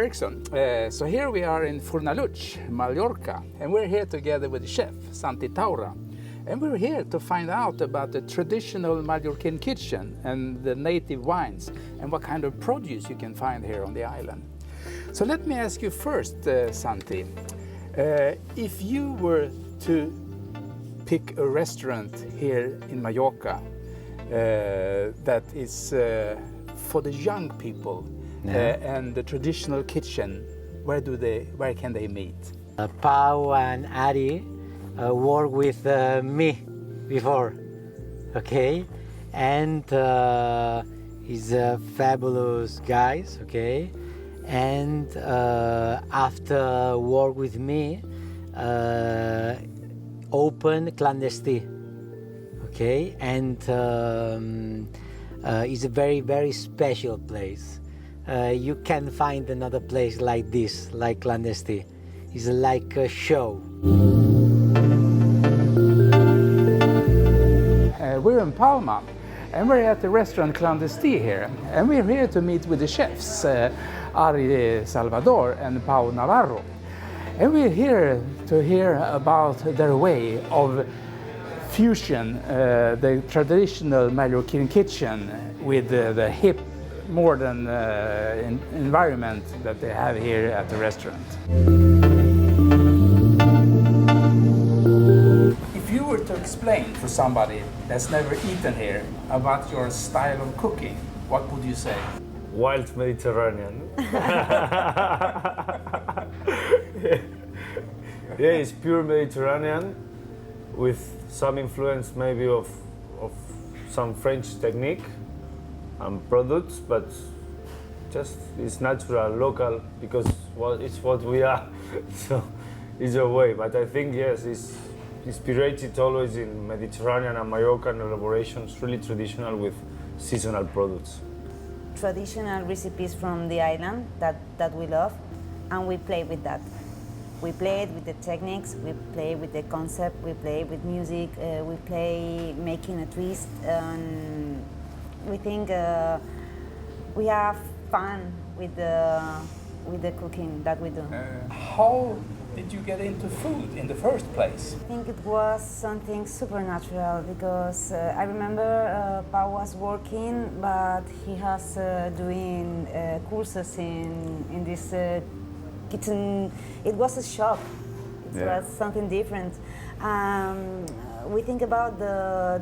Eriksson. So here we are in Fornaluch, Mallorca, and we're here together with the chef, Santi Taura. And we're here to find out about the traditional Mallorcan kitchen and the native wines and what kind of produce you can find here on the island. So let me ask you first, Santi, if you were to pick a restaurant here in Mallorca that is for the young people and the traditional kitchen, where can they meet? Pau and Ari worked with me before, okay, and he's fabulous guys, okay, and after work with me, open Clandesti, okay, and it's a very special place. You can't find another place like this, like Clandesti. It's like a show. We're in Palma, and we're at the restaurant Clandesti here, and we're here to meet with the chefs, Ari Salvador and Pau Navarro. And we're here to hear about their way of fusion the traditional Mallorcan kitchen with the hip, modern environment that they have here at the restaurant. If you were to explain to somebody that's never eaten here about your style of cooking, what would you say? Wild Mediterranean. Yeah, it's pure Mediterranean with some influence maybe of some French technique and products, but just it's natural, local, because it's what we are. So it's a way, but I think yes, it's inspired always in Mediterranean and Mallorcan elaborations, really traditional with seasonal products. Traditional recipes from the island that we love, and we play with that. We play with the techniques, we play with the concept, we play with music, we play making a twist, and we think we have fun with the cooking that we do. How did you get into food in the first place? I think it was something supernatural because I remember Pau was working, but he has doing courses in this kitchen. It was a shop. It was something different. We think about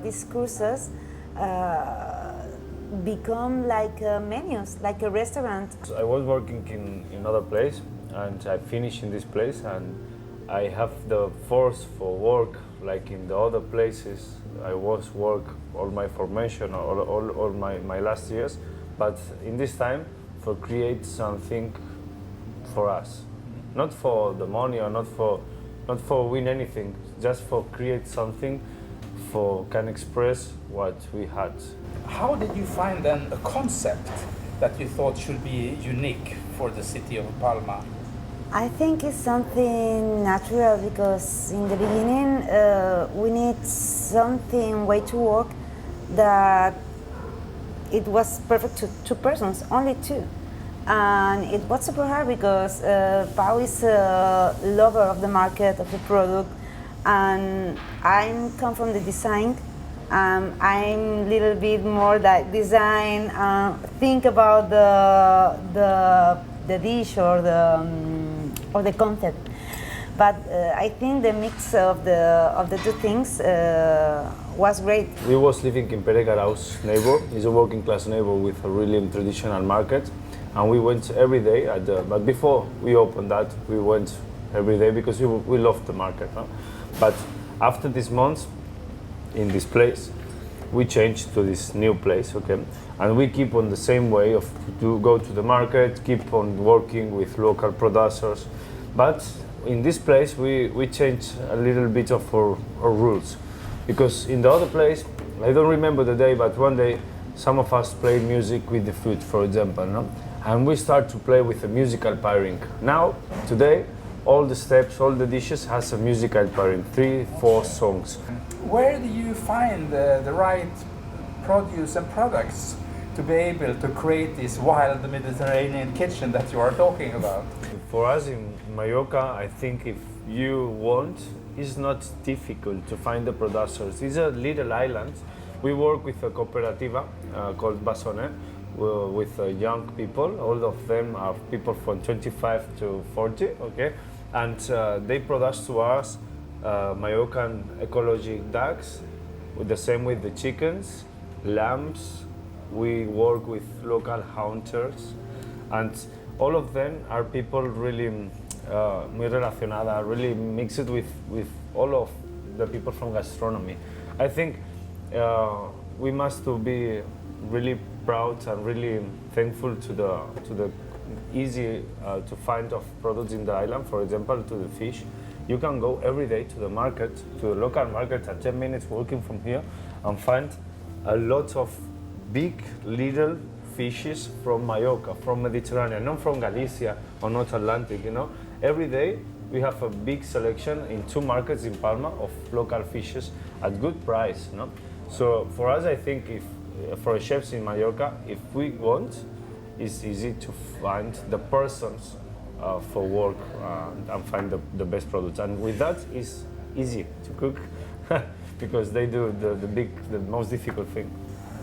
these courses become like menus, like a restaurant. I was working in another place, and I finished in this place, and I have the force for work like in the other places. I was work all my formation, all my last years, but in this time for create something for us, not for the money or not for win anything, just for create something for can express what we had. How did you find then a concept that you thought should be unique for the city of Palma? I think it's something natural because in the beginning we need something way to work that it was perfect to two persons, only two. And it was super hard because Pau is a lover of the market, of the product, and I come from the design. I'm a little bit more like design, think about the dish or the concept. But I think the mix of the two things was great. We was living in Peregaraus neighbor. It's a working class neighbor with a really traditional market. And we went every day, but before we opened that, we went every day because we loved the market. No? But after this month, in this place, we changed to this new place, okay? And we keep on the same way of to go to the market, keep on working with local producers. But in this place, we changed a little bit of our rules. Because in the other place, I don't remember the day, but one day, some of us played music with the food, for example, no? And we start to play with a musical pairing. Now, today, all the steps, all the dishes has a musical pairing, 3-4 songs. Where do you find the right produce and products to be able to create this wild Mediterranean kitchen that you are talking about? For us in Mallorca, I think if you want, it's not difficult to find the producers. It's a little island. We work with a cooperativa called Basone, with young people. All of them are people from 25 to 40, okay? And they produce to us Mallorcan ecologic ducks, with the same with the chickens, lambs. We work with local hunters, and all of them are people really muy relacionada, really mixed with all of the people from gastronomy. I think we must to be really proud and really thankful to the easy to find of products in the island. For example, to the fish, you can go every day to the market, to the local market, at 10 minutes walking from here, and find a lot of big little fishes from Mallorca, from Mediterranean, not from Galicia or not Atlantic, you know. Every day we have a big selection in 2 markets in Palma of local fishes at good price, you know. So for us, I think if for chefs in Mallorca, if we want, it's easy to find the persons for work and find the best products. And with that, it's easy to cook because they do the most difficult thing.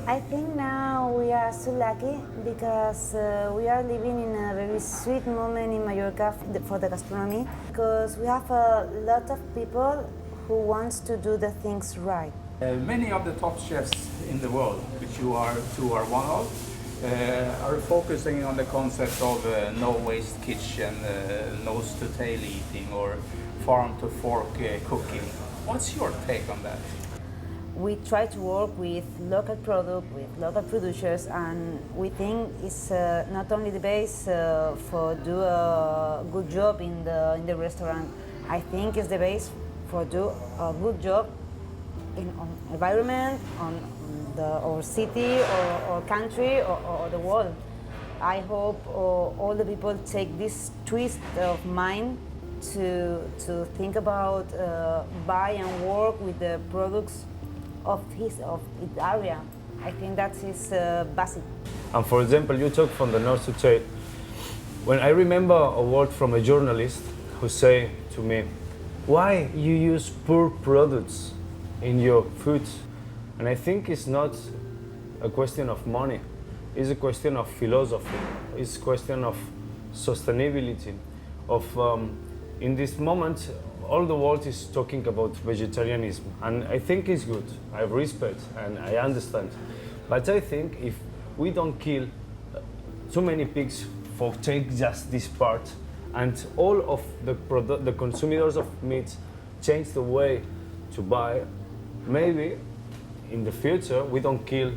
I think now we are so lucky because we are living in a very sweet moment in Mallorca for the gastronomy, because we have a lot of people who wants to do the things right. Many of the top chefs in the world, which you are one of, are focusing on the concept of no waste kitchen, nose to tail eating, or farm to fork cooking. What's your take on that? We try to work with local product, with local producers, and we think it's not only the base for do a good job in the restaurant. I think it's the base for do a good job on environment, on our city or country or the world. I hope all the people take this twist of mind to think about buy and work with the products of its area. I think that is basic. And for example, you talk from the north to tail. When I remember a word from a journalist who say to me, "Why you use poor products in your food?" And I think it's not a question of money. It's a question of philosophy. It's a question of sustainability. In this moment, all the world is talking about vegetarianism, and I think it's good. I have respect and I understand. But I think if we don't kill too many pigs for take just this part, and all of the consumers of meat change the way to buy, maybe in the future we don't kill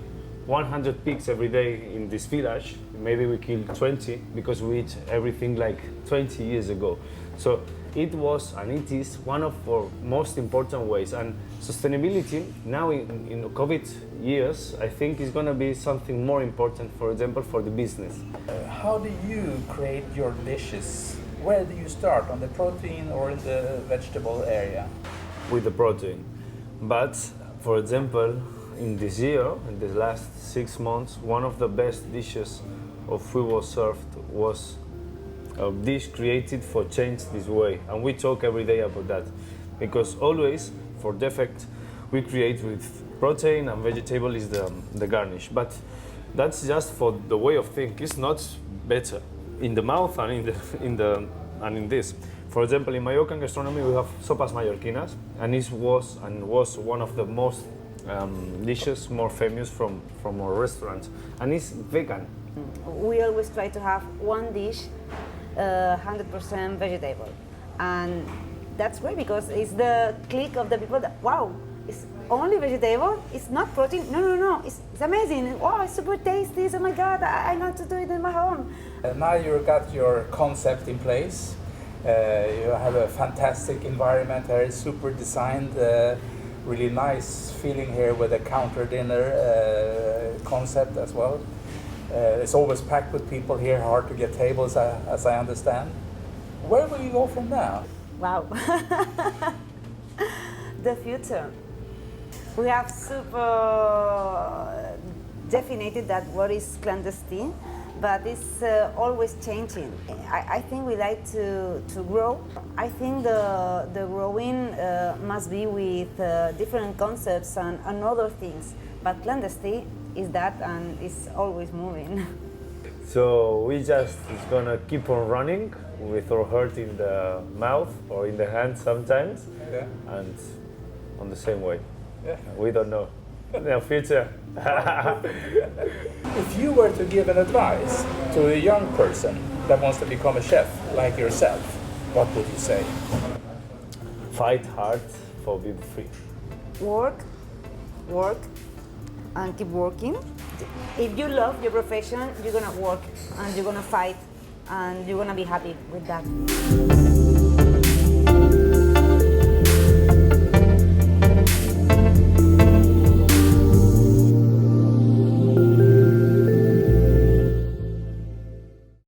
100 pigs every day in this village. Maybe we kill 20 because we eat everything like 20 years ago. So it was and it is one of our most important ways. And sustainability now in COVID years, I think is going to be something more important, for example, for the business. How do you create your dishes? Where do you start, on the protein or in the vegetable area? With the protein. But, for example, in this year, in the last 6 months, one of the best dishes of food was served was a dish created for change this way. And we talk every day about that. Because always, for defect, we create with protein and vegetable is the garnish. But that's just for the way of thinking. It's not better in the mouth and in this. For example, in Mallorcan gastronomy, we have sopas mallorquinas, and it was one of the most dishes more famous from our restaurant, and it's vegan. We always try to have one dish 100% vegetable, and that's great because it's the click of the people that, wow, it's only vegetable, it's not protein, no, it's amazing, wow, it's super tasty, oh my god, I want to do it in my home. Now you got your concept in place. You have a fantastic environment here, it's super designed, really nice feeling here with a counter dinner concept as well. It's always packed with people here, hard to get tables as I understand. Where will you go from now? Wow, the future. We have super defined that what is clandestine, but it's always changing. I think we like to grow. I think the growing must be with different concepts and other things, but clandestine is that and it's always moving. So we just is gonna keep on running with our heart in the mouth or in the hand sometimes, Yeah. and on the same way. Yeah. We don't know. In the future. If you were to give an advice to a young person that wants to become a chef like yourself, what would you say? Fight hard for being free. Work, and keep working. If you love your profession, you're gonna work and you're gonna fight and you're gonna be happy with that.